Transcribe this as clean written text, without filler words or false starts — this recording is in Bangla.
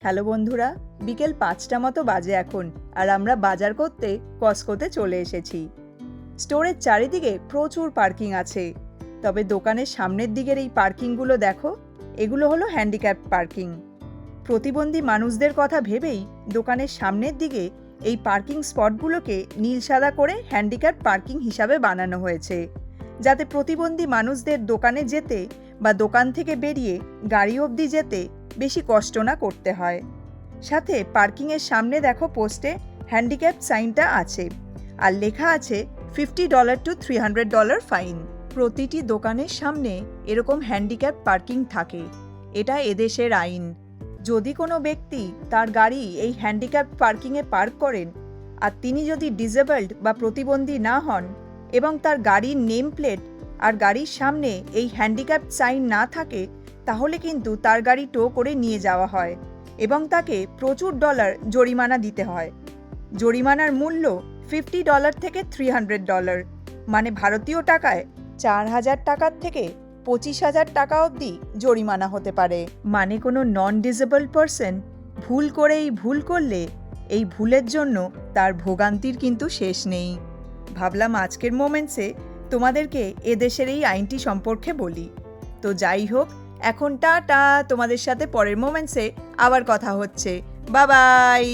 হ্যালো বন্ধুরা, বিকেল ৫টা মতো বাজে এখন, আর আমরা বাজার করতে কস্কোতে চলে এসেছি। স্টোরের চারিদিকে প্রচুর পার্কিং আছে, তবে দোকানের সামনের দিকের এই পার্কিংগুলো দেখো, এগুলো হলো হ্যান্ডিক্যাপ পার্কিং। প্রতিবন্ধী মানুষদের কথা ভেবেই দোকানের সামনের দিকে এই পার্কিং স্পটগুলোকে নীল সাদা করে হ্যান্ডিক্যাপ পার্কিং হিসাবে বানানো হয়েছে, যাতে প্রতিবন্ধী মানুষদের দোকানে যেতে বা দোকান থেকে বেরিয়ে গাড়ি অবধি যেতে বেশি কষ্ট না করতে হয়। সাথে পার্কিংয়ের সামনে দেখো পোস্টে হ্যান্ডিক্যাপ সাইনটা আছে, আর লেখা আছে $50 to $300 ফাইন। প্রতিটি দোকানের সামনে এরকম হ্যান্ডিক্যাপ পার্কিং থাকে, এটা এদেশের আইন। যদি কোনো ব্যক্তি তার গাড়ি এই হ্যান্ডিক্যাপ পার্কিংয়ে পার্ক করেন, আর তিনি যদি ডিসেবলড বা প্রতিবন্ধী না হন এবং তার গাড়ির নেম প্লেট আর গাড়ির সামনে এই হ্যান্ডিক্যাপ সাইন না থাকে, তাহলে কিন্তু তার গাড়ি টো করে নিয়ে যাওয়া হয় এবং তাকে প্রচুর ডলার জরিমানা দিতে হয়। জরিমানার মূল্য $50 থেকে $300, মানে ভারতীয় টাকায় 4,000 টাকার থেকে 25,000 টাকা অবধি জরিমানা হতে পারে। মানে কোনো নন ডিসেবল পারসন ভুল করেই ভুল করলে এই ভুলের জন্য তার ভোগান্তির কিন্তু শেষ নেই। ভাবলাম আজকের মোমেন্টসে তোমাদেরকে এদেশের এই আইনটি সম্পর্কে বলি। তো যাই হোক, এখন টাটা, তোমাদের সাথে পরের মোমেন্টসে আবার কথা হচ্ছে। Bye bye.